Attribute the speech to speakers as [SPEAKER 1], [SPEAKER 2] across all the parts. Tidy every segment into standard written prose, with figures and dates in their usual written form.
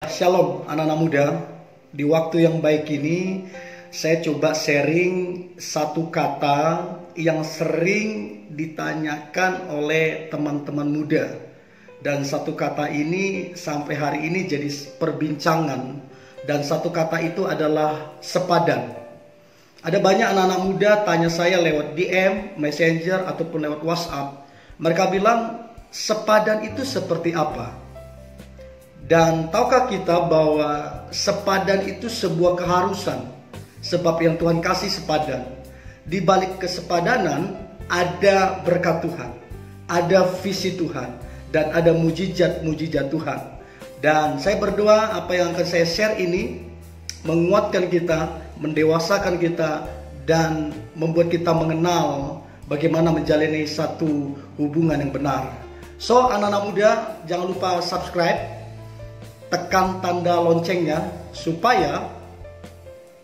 [SPEAKER 1] Shalom anak-anak muda. Di waktu yang baik ini saya coba sharing satu kata yang sering ditanyakan oleh teman-teman muda. Dan satu kata ini sampai hari ini jadi perbincangan. Dan satu kata itu adalah sepadan. Ada banyak anak-anak muda tanya saya lewat DM, Messenger ataupun lewat WhatsApp. Mereka bilang sepadan itu seperti apa? Dan tahukah kita bahwa sepadan itu sebuah keharusan? Sebab yang Tuhan kasih sepadan. Di balik kesepadanan ada berkat Tuhan, ada visi Tuhan, dan ada mujizat-mujizat Tuhan. Dan saya berdoa apa yang akan saya share ini menguatkan kita, mendewasakan kita, dan membuat kita mengenal bagaimana menjalani satu hubungan yang benar. So anak-anak muda, jangan lupa subscribe, tekan tanda loncengnya supaya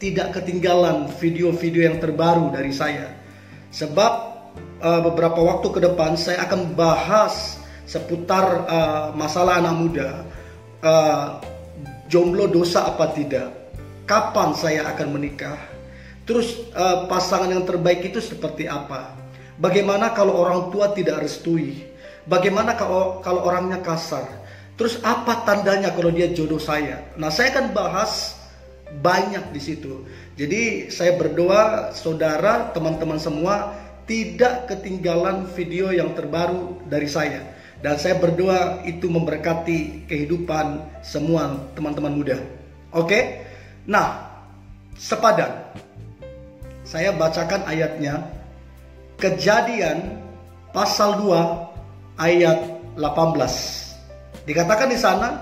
[SPEAKER 1] tidak ketinggalan video-video yang terbaru dari saya. Sebab beberapa waktu ke depan saya akan bahas seputar masalah anak muda. Jomblo dosa apa tidak? Kapan saya akan menikah? Terus pasangan yang terbaik itu seperti apa? Bagaimana kalau orang tua tidak restui? Bagaimana kalau orangnya kasar? Terus apa tandanya kalau dia jodoh saya? Nah, saya akan bahas banyak di situ. Jadi saya berdoa saudara, teman-teman semua tidak ketinggalan video yang terbaru dari saya. Dan saya berdoa itu memberkati kehidupan semua teman-teman muda. Oke? Nah, sepadan. Saya bacakan ayatnya. Kejadian pasal 2 ayat 18. Dikatakan di sana,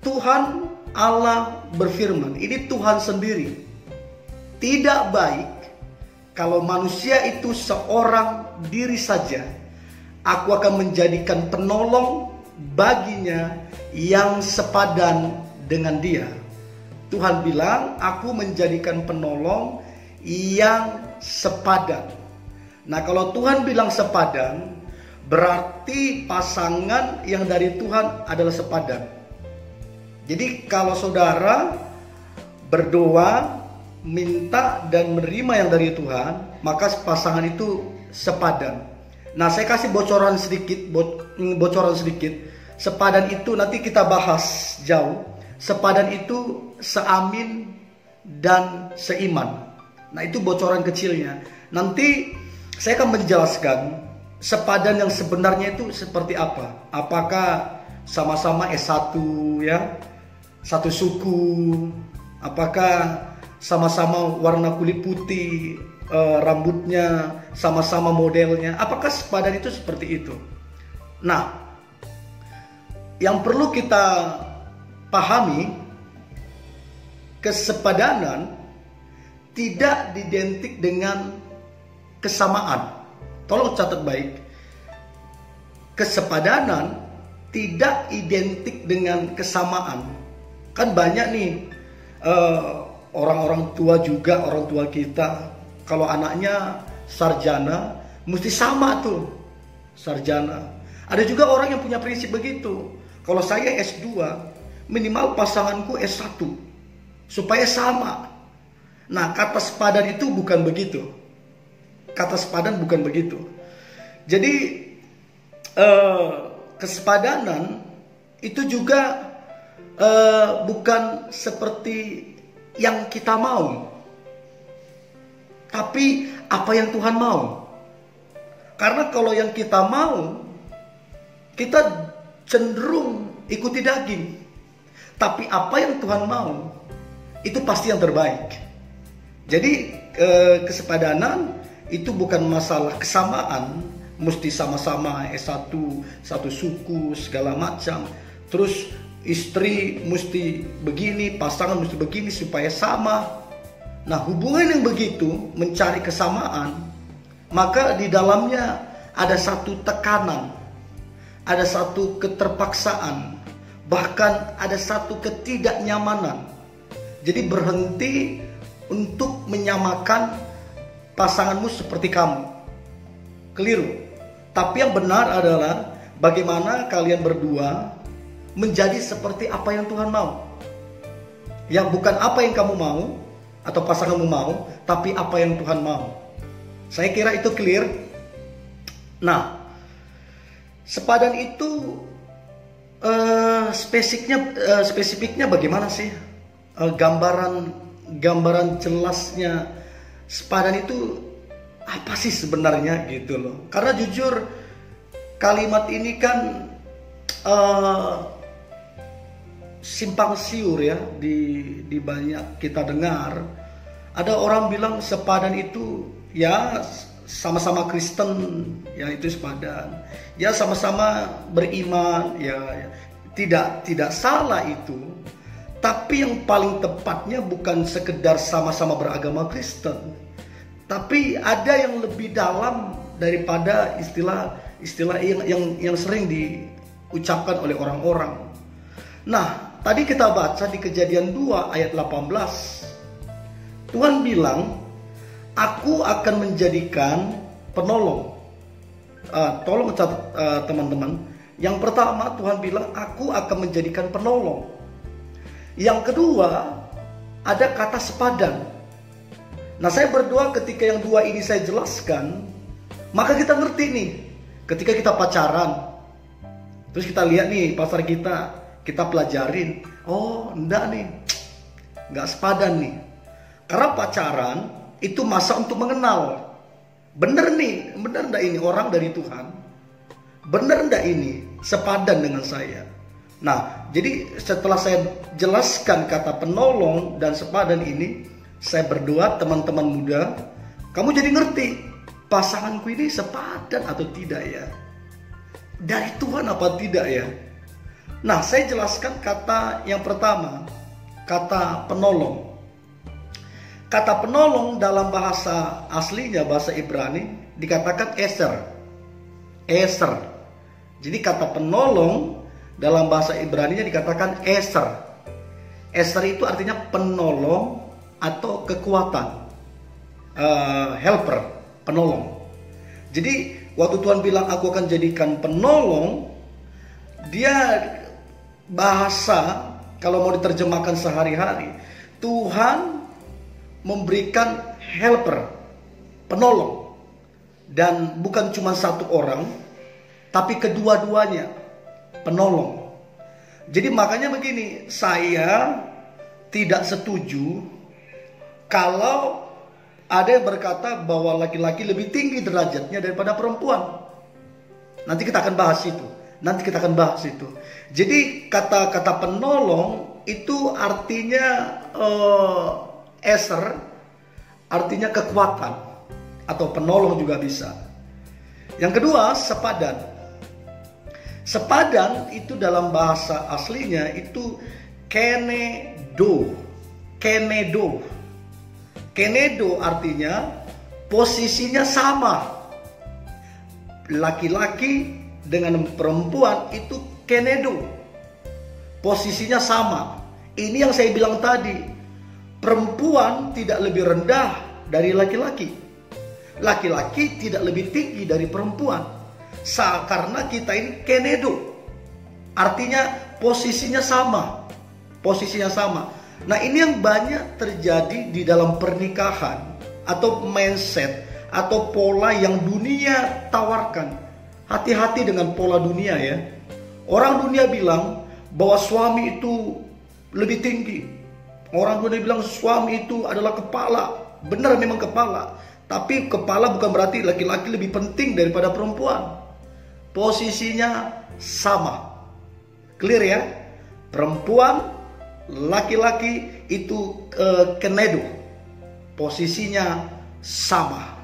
[SPEAKER 1] Tuhan Allah berfirman, ini Tuhan sendiri. Tidak baik kalau manusia itu seorang diri saja. Aku akan menjadikan penolong baginya yang sepadan dengan dia. Tuhan bilang, aku menjadikan penolong yang sepadan. Nah, kalau Tuhan bilang sepadan, berarti pasangan yang dari Tuhan adalah sepadan. Jadi kalau saudara berdoa, minta dan menerima yang dari Tuhan, maka pasangan itu sepadan. Nah, saya kasih bocoran sedikit. Sepadan itu nanti kita bahas jauh. Sepadan itu seamin dan seiman. Nah, itu bocoran kecilnya. Nanti saya akan menjelaskan sepadan yang sebenarnya itu seperti apa? Apakah sama-sama S1 ya? Satu suku? Apakah sama-sama warna kulit putih, rambutnya sama-sama modelnya? Apakah sepadan itu seperti itu? Nah, yang perlu kita pahami, kesepadanan tidak identik dengan kesamaan. Tolong catat baik. Kesepadanan tidak identik dengan kesamaan. Kan banyak nih orang-orang tua juga, orang tua kita, kalau anaknya sarjana mesti sama tuh sarjana. Ada juga orang yang punya prinsip begitu. Kalau saya S2, minimal pasanganku S1 supaya sama. Nah, kata sepadan itu bukan begitu. Kata sepadan bukan begitu. Jadi kesepadanan itu juga bukan seperti yang kita mau, tapi apa yang Tuhan mau. Karena kalau yang kita mau, kita cenderung ikuti daging. Tapi apa yang Tuhan mau, itu pasti yang terbaik. Jadi kesepadanan itu bukan masalah kesamaan, mesti sama-sama S1, satu suku, segala macam. Terus istri mesti begini, pasangan mesti begini supaya sama. Nah, hubungan yang begitu mencari kesamaan, maka di dalamnya ada satu tekanan, ada satu keterpaksaan, bahkan ada satu ketidaknyamanan. Jadi berhenti untuk menyamakan pasanganmu seperti kamu. Keliru. Tapi yang benar adalah bagaimana kalian berdua menjadi seperti apa yang Tuhan mau. Ya, bukan apa yang kamu mau atau pasanganmu mau, tapi apa yang Tuhan mau. Saya kira itu clear. Nah, sepadan itu spesifiknya bagaimana sih? Gambaran jelasnya sepadan itu apa sih sebenarnya gitu loh. Karena jujur kalimat ini kan simpang siur ya, di banyak kita dengar. Ada orang bilang sepadan itu ya sama-sama Kristen, ya itu sepadan. Ya sama-sama beriman, ya tidak salah itu. Tapi yang paling tepatnya bukan sekedar sama-sama beragama Kristen, tapi ada yang lebih dalam daripada istilah yang sering diucapkan oleh orang-orang. Nah, tadi kita baca di Kejadian 2 ayat 18. Tuhan bilang, aku akan menjadikan penolong. Tolong catat teman-teman. Yang pertama Tuhan bilang, aku akan menjadikan penolong. Yang kedua, ada kata sepadan. Nah, saya berdoa ketika yang dua ini saya jelaskan, maka kita ngerti nih. Ketika kita pacaran, terus kita lihat nih pacar kita pelajarin. Oh, enggak nih, enggak sepadan nih. Karena pacaran itu masa untuk mengenal. Bener enggak ini orang dari Tuhan? Bener enggak ini sepadan dengan saya? Nah, jadi setelah saya jelaskan kata penolong dan sepadan ini, saya berdoa teman-teman muda, kamu jadi ngerti pasanganku ini sepadan atau tidak ya? Dari Tuhan apa tidak ya? Nah, saya jelaskan kata yang pertama, kata penolong. Kata penolong dalam bahasa aslinya, bahasa Ibrani, dikatakan eser. Eser. Jadi kata penolong dalam bahasa Ibrani-nya dikatakan eser. Eser itu artinya penolong atau kekuatan. Helper, penolong. Jadi waktu Tuhan bilang aku akan jadikan penolong, dia bahasa kalau mau diterjemahkan sehari-hari, Tuhan memberikan helper, penolong. Dan bukan cuma satu orang, tapi kedua-duanya penolong. Jadi makanya begini, saya tidak setuju kalau ada yang berkata bahwa laki-laki lebih tinggi derajatnya daripada perempuan. Nanti kita akan bahas itu. Jadi kata-kata penolong itu artinya eser, artinya kekuatan, atau penolong juga bisa. Yang kedua, sepadan. Sepadan itu dalam bahasa aslinya itu kenedo. Kenedo. Kenedo artinya posisinya sama. Laki-laki dengan perempuan itu kenedo. Posisinya sama. Ini yang saya bilang tadi. Perempuan tidak lebih rendah dari laki-laki. Laki-laki tidak lebih tinggi dari perempuan. Karena kita ini kenedo, artinya posisinya sama. Nah, ini yang banyak terjadi di dalam pernikahan, atau mindset, atau pola yang dunia tawarkan. Hati-hati dengan pola dunia ya. Orang dunia bilang bahwa suami itu lebih tinggi. Orang dunia bilang suami itu adalah kepala. Benar, memang kepala. Tapi kepala bukan berarti laki-laki lebih penting daripada perempuan. Posisinya sama. Clear ya? Perempuan, laki-laki itu kenedo. Posisinya sama.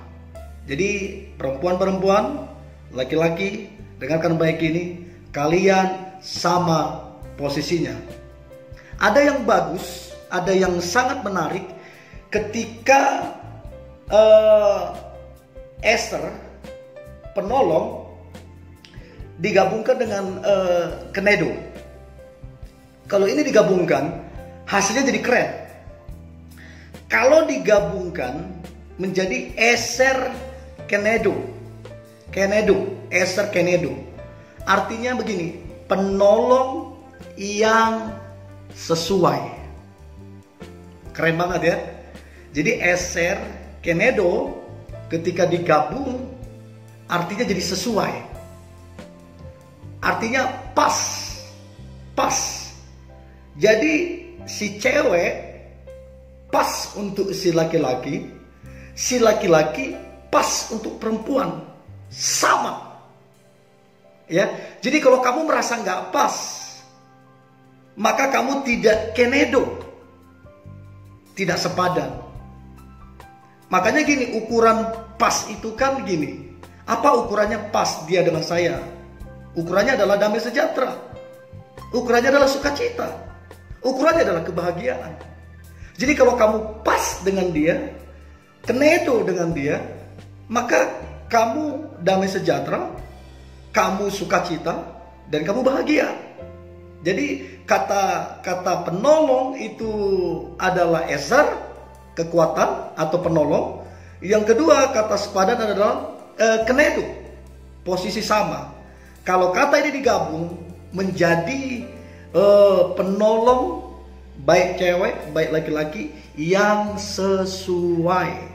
[SPEAKER 1] Jadi perempuan-perempuan, laki-laki, dengarkan baik ini, kalian sama posisinya. Ada yang bagus, ada yang sangat menarik ketika Esther, penolong, digabungkan dengan kenedo. Kalau ini digabungkan, hasilnya jadi keren. Kalau digabungkan menjadi eser kenedo. Eser kenedo. Artinya begini, penolong yang sesuai. Keren banget ya. Jadi eser, kenedo ketika digabung artinya jadi sesuai. Artinya pas. Pas. Jadi si cewek pas untuk si laki-laki pas untuk perempuan. Sama. Ya. Jadi kalau kamu merasa nggak pas, maka kamu tidak kenedo, tidak sepadan. Makanya gini, ukuran pas itu kan gini. Apa ukurannya pas dia dengan saya? Ukurannya adalah damai sejahtera. Ukurannya adalah sukacita. Ukurannya adalah kebahagiaan. Jadi kalau kamu pas dengan dia, kenedo dengan dia, maka kamu damai sejahtera, kamu sukacita, dan kamu bahagia. Jadi kata penolong itu adalah eser, kekuatan atau penolong. Yang kedua, kata sepadan adalah kenedo, posisi sama. Kalau kata ini digabung menjadi penolong, baik cewek, baik laki-laki, yang sesuai.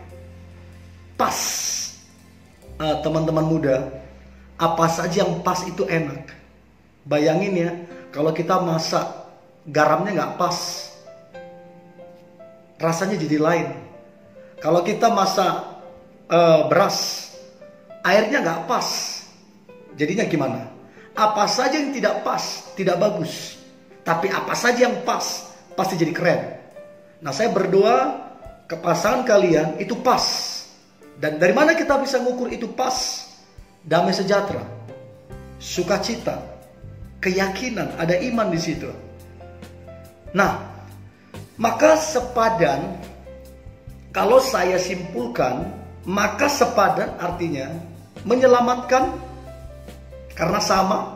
[SPEAKER 1] Pas. Teman-teman muda, apa saja yang pas itu enak. Bayangin ya, kalau kita masak garamnya nggak pas, rasanya jadi lain. Kalau kita masak beras, airnya nggak pas, jadinya gimana? Apa saja yang tidak pas, tidak bagus. Tapi apa saja yang pas, pasti jadi keren. Nah, saya berdoa ke pasangan kalian itu pas. Dan dari mana kita bisa mengukur itu pas? Damai sejahtera, sukacita, keyakinan, ada iman di situ. Nah, maka sepadan, kalau saya simpulkan, maka sepadan artinya menyelamatkan karena sama,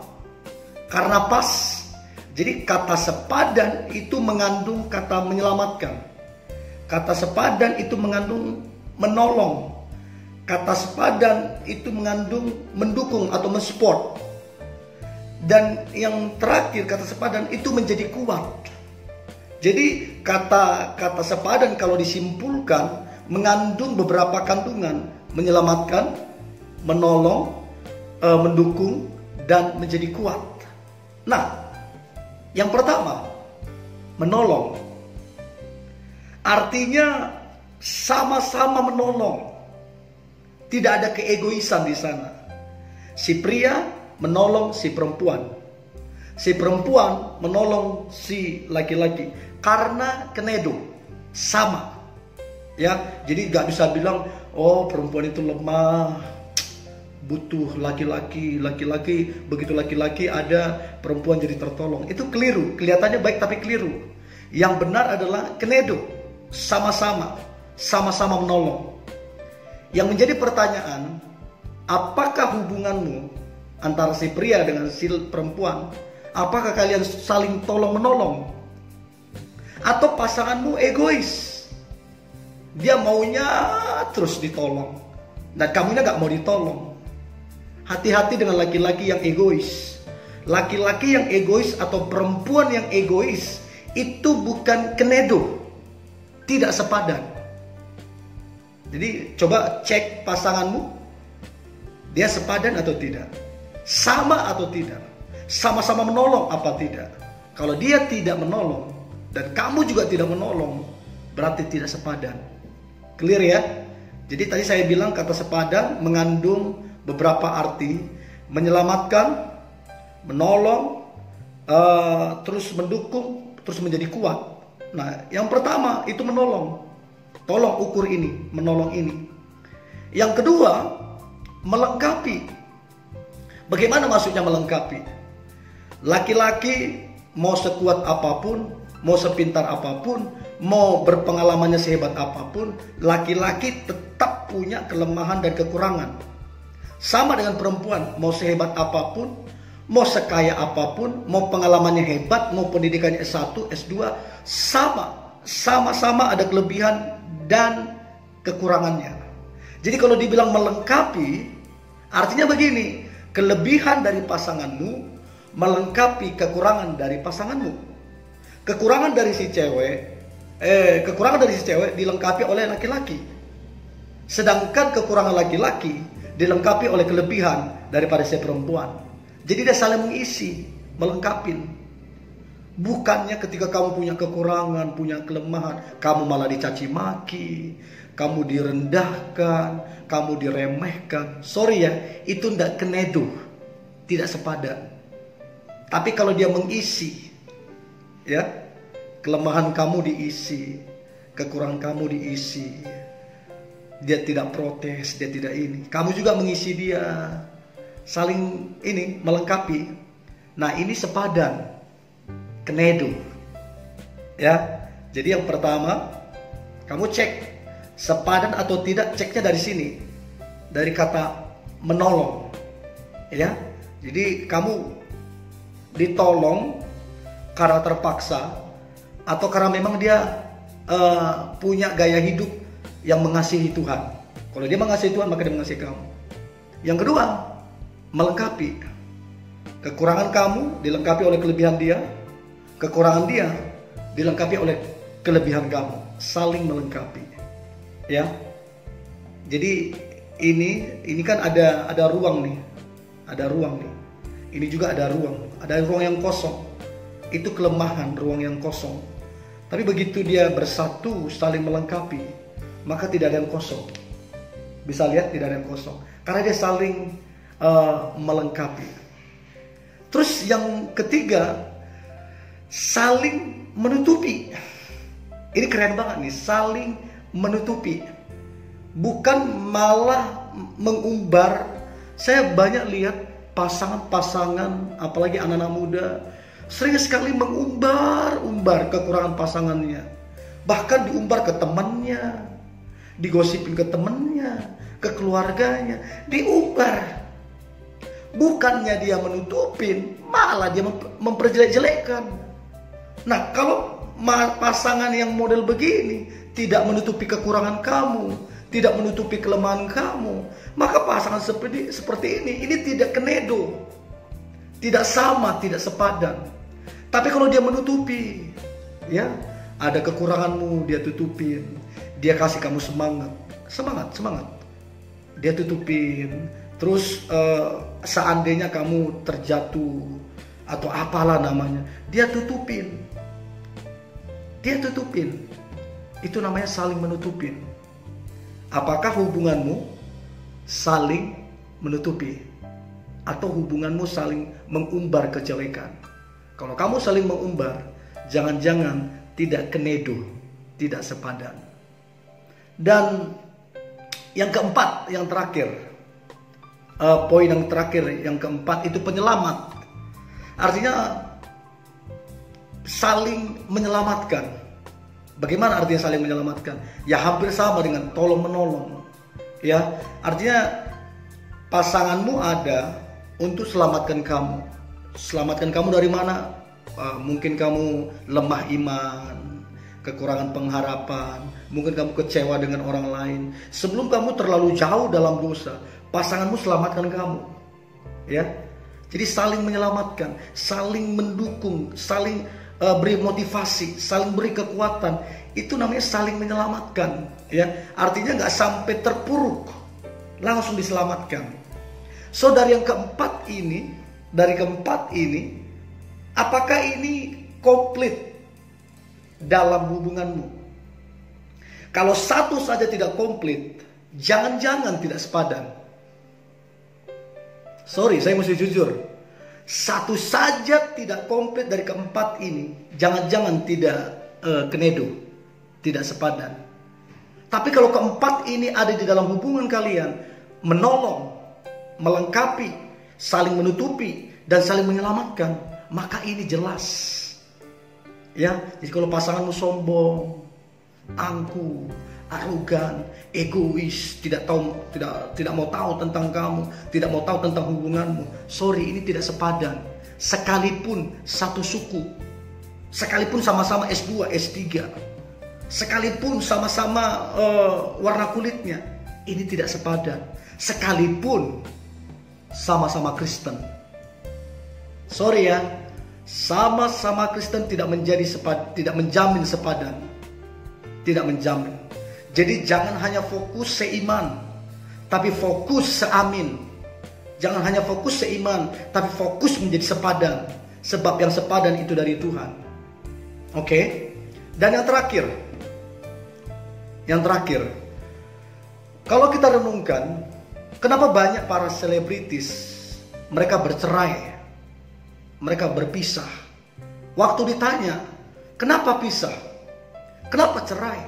[SPEAKER 1] karena pas. Jadi kata sepadan itu mengandung kata menyelamatkan. Kata sepadan itu mengandung menolong. Kata sepadan itu mengandung mendukung atau mensupport. Dan yang terakhir, kata sepadan itu menjadi kuat. Jadi kata sepadan kalau disimpulkan mengandung beberapa kandungan: menyelamatkan, menolong, mendukung, dan menjadi kuat. Nah, yang pertama, menolong. Artinya sama-sama menolong. Tidak ada keegoisan di sana. Si pria menolong si perempuan. Si perempuan menolong si laki-laki. Karena kenedo. Sama. Ya, jadi gak bisa bilang, oh perempuan itu lemah, butuh laki-laki. Laki-laki, begitu laki-laki ada, perempuan jadi tertolong. Itu keliru. Kelihatannya baik tapi keliru. Yang benar adalah kenedo. Sama-sama. Sama-sama menolong. Yang menjadi pertanyaan, apakah hubunganmu antara si pria dengan si perempuan? Apakah kalian saling tolong-menolong? Atau pasanganmu egois? Dia maunya terus ditolong, dan kamunya gak mau ditolong. Hati-hati dengan laki-laki yang egois. Laki-laki yang egois atau perempuan yang egois itu bukan kenedo, tidak sepadan. Jadi coba cek pasanganmu, dia sepadan atau tidak, sama atau tidak, sama-sama menolong apa tidak. Kalau dia tidak menolong dan kamu juga tidak menolong, berarti tidak sepadan. Clear ya? Jadi tadi saya bilang kata sepadan mengandung beberapa arti: menyelamatkan, menolong, terus mendukung, terus menjadi kuat. Nah, yang pertama itu menolong. Tolong ukur ini, menolong ini. Yang kedua, melengkapi. Bagaimana maksudnya melengkapi? Laki-laki mau sekuat apapun, mau sepintar apapun, mau berpengalamannya sehebat apapun, laki-laki tetap punya kelemahan dan kekurangan. Sama dengan perempuan, mau sehebat apapun, mau sekaya apapun, mau pengalamannya hebat, mau pendidikannya S1, S2, sama-sama ada kelebihan dan kekurangannya. Jadi kalau dibilang melengkapi, artinya begini: kelebihan dari pasanganmu melengkapi kekurangan dari pasanganmu. Kekurangan dari si cewek kekurangan dari si cewek dilengkapi oleh laki-laki. Sedangkan kekurangan laki-laki dilengkapi oleh kelebihan daripada si perempuan. Jadi dia saling mengisi, melengkapi. Bukannya ketika kamu punya kekurangan, punya kelemahan, kamu malah dicaci maki, kamu direndahkan, kamu diremehkan. Sorry ya, itu tidak kenedo, tidak sepadan. Tapi kalau dia mengisi, ya, kelemahan kamu diisi, kekurangan kamu diisi, dia tidak protes, dia tidak ini. Kamu juga mengisi dia, saling ini melengkapi. Nah ini sepadan, kenedo, ya. Jadi yang pertama, kamu cek sepadan atau tidak, ceknya dari sini, dari kata menolong, ya. Jadi kamu ditolong karena terpaksa atau karena memang dia punya gaya hidup yang mengasihi Tuhan. Kalau dia mengasihi Tuhan, maka dia mengasihi kamu. Yang kedua, melengkapi. Kekurangan kamu dilengkapi oleh kelebihan dia, kekurangan dia dilengkapi oleh kelebihan kamu, saling melengkapi. Ya. Jadi ini kan ada ruang nih. Ada ruang nih. Ini juga ada ruang yang kosong. Itu kelemahan, ruang yang kosong. Tapi begitu dia bersatu saling melengkapi, maka tidak ada yang kosong. Bisa lihat tidak ada yang kosong, karena dia saling melengkapi. Terus yang ketiga, saling menutupi. Ini keren banget nih, saling menutupi. Bukan malah mengumbar. Saya banyak lihat pasangan-pasangan, apalagi anak-anak muda, sering sekali mengumbar-umbar kekurangan pasangannya. Bahkan diumbar ke temannya, digosipin ke temannya, ke keluarganya, diumbar. Bukannya dia menutupin, malah dia memperjelek-jelekan. Nah, kalau pasangan yang model begini tidak menutupi kekurangan kamu, tidak menutupi kelemahan kamu, maka pasangan seperti ini tidak kenedo, tidak sama, tidak sepadan. Tapi kalau dia menutupi, ya, ada kekuranganmu dia tutupin, dia kasih kamu semangat, dia tutupin. Terus seandainya kamu terjatuh atau apalah namanya, dia tutupin. Itu namanya saling menutupin. Apakah hubunganmu saling menutupi atau hubunganmu saling mengumbar kejelekan? Kalau kamu saling mengumbar, jangan-jangan tidak kenedo, tidak sepadan. Dan yang keempat, yang terakhir, poin yang terakhir, yang keempat itu penyelamat. Artinya saling menyelamatkan. Bagaimana artinya saling menyelamatkan? Ya hampir sama dengan tolong menolong. Ya, artinya pasanganmu ada untuk selamatkan kamu. Selamatkan kamu dari mana? Mungkin kamu lemah iman, kekurangan pengharapan, mungkin kamu kecewa dengan orang lain. Sebelum kamu terlalu jauh dalam dosa, pasanganmu selamatkan kamu. Ya. Jadi saling menyelamatkan, saling mendukung, saling beri motivasi, saling beri kekuatan. Itu namanya saling menyelamatkan. Ya, artinya nggak sampai terpuruk, langsung diselamatkan. So dari yang keempat ini, apakah ini komplit dalam hubunganmu? Kalau satu saja tidak komplit, jangan-jangan tidak sepadan. Sorry, saya mesti jujur. Satu saja tidak komplit dari keempat ini, jangan-jangan tidak kenedo, tidak sepadan. Tapi kalau keempat ini ada di dalam hubungan kalian, menolong, melengkapi, saling menutupi, dan saling menyelamatkan, maka ini jelas. Ya, jadi kalau pasanganmu sombong, angkuh, arogan, egois, tidak mau tahu tentang kamu, tidak mau tahu tentang hubunganmu, sorry, ini tidak sepadan. Sekalipun satu suku, sekalipun sama-sama S2, S3, sekalipun sama-sama warna kulitnya, ini tidak sepadan. Sekalipun sama-sama Kristen, sorry ya, sama-sama Kristen tidak menjamin sepadan. tidak menjamin. Jadi jangan hanya fokus seiman, tapi fokus seamin. Jangan hanya fokus seiman, tapi fokus menjadi sepadan. Sebab yang sepadan itu dari Tuhan. Oke? Dan yang terakhir, kalau kita renungkan, kenapa banyak para selebritis mereka bercerai, mereka berpisah. Waktu ditanya, kenapa pisah? Kenapa cerai?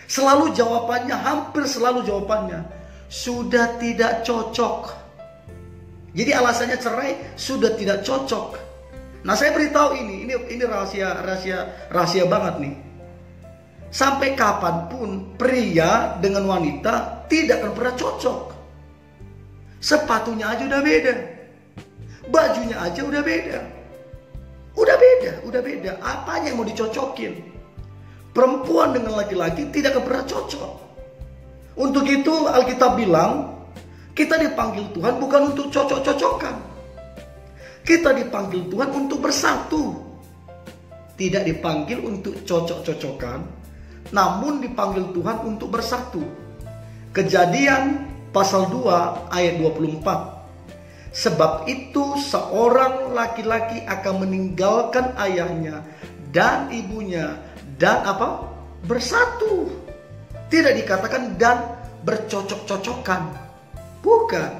[SPEAKER 1] Hampir selalu jawabannya, sudah tidak cocok. Jadi alasannya cerai, sudah tidak cocok. Nah, saya beritahu ini rahasia banget nih. Sampai kapanpun pria dengan wanita tidak akan pernah cocok. Sepatunya aja udah beda, bajunya aja udah beda. Udah beda. Apanya yang mau dicocokin? Perempuan dengan laki-laki tidak akan pernah cocok. Untuk itu Alkitab bilang, kita dipanggil Tuhan bukan untuk cocok-cocokan. Kita dipanggil Tuhan untuk bersatu. Tidak dipanggil untuk cocok-cocokan, namun dipanggil Tuhan untuk bersatu. Kejadian pasal 2 ayat 24. Sebab itu seorang laki-laki akan meninggalkan ayahnya dan ibunya dan bersatu. Tidak dikatakan dan bercocok-cocokan. Bukan,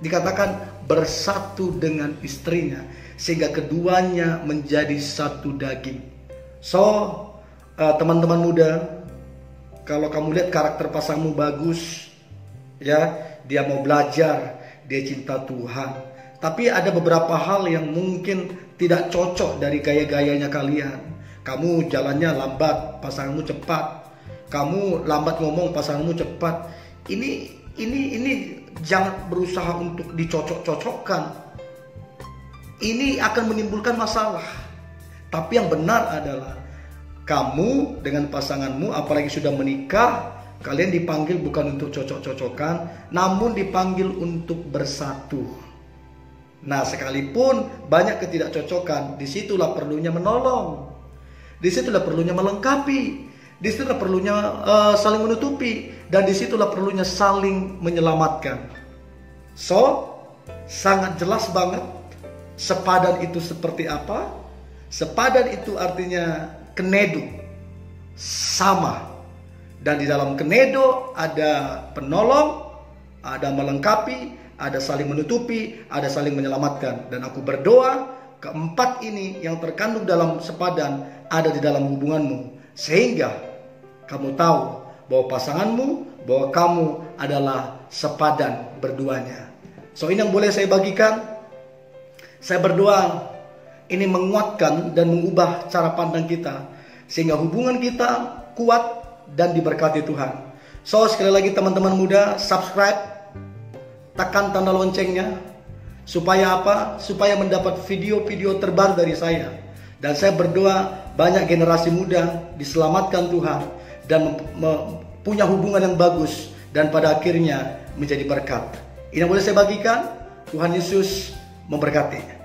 [SPEAKER 1] dikatakan bersatu dengan istrinya sehingga keduanya menjadi satu daging. So, teman-teman muda, kalau kamu lihat karakter pasangmu bagus, ya, dia mau belajar, dia cinta Tuhan. Tapi ada beberapa hal yang mungkin tidak cocok dari gaya-gayanya kalian. Kamu jalannya lambat, pasanganmu cepat. Kamu lambat ngomong, pasanganmu cepat. Ini jangan berusaha untuk dicocok-cocokkan. Ini akan menimbulkan masalah. Tapi yang benar adalah kamu dengan pasanganmu, apalagi sudah menikah, kalian dipanggil bukan untuk cocok-cocokan, namun dipanggil untuk bersatu. Nah, sekalipun banyak ketidakcocokan, disitulah perlunya menolong, disitulah perlunya melengkapi, disitulah perlunya saling menutupi, dan disitulah perlunya saling menyelamatkan. So, sangat jelas banget sepadan itu seperti apa. Sepadan itu artinya kenedu, sama. Dan di dalam kenedo ada penolong, ada melengkapi, ada saling menutupi, ada saling menyelamatkan. Dan aku berdoa keempat ini yang terkandung dalam sepadan ada di dalam hubunganmu, sehingga kamu tahu bahwa pasanganmu, bahwa kamu adalah sepadan berduanya. So, ini yang boleh saya bagikan. Saya berdoa ini menguatkan dan mengubah cara pandang kita, sehingga hubungan kita kuat dan diberkati Tuhan. So, sekali lagi teman-teman muda, subscribe, tekan tanda loncengnya. Supaya apa? Supaya mendapat video-video terbaru dari saya. Dan saya berdoa banyak generasi muda diselamatkan Tuhan dan punya hubungan yang bagus, dan pada akhirnya menjadi berkat. Ini yang boleh saya bagikan. Tuhan Yesus memberkati.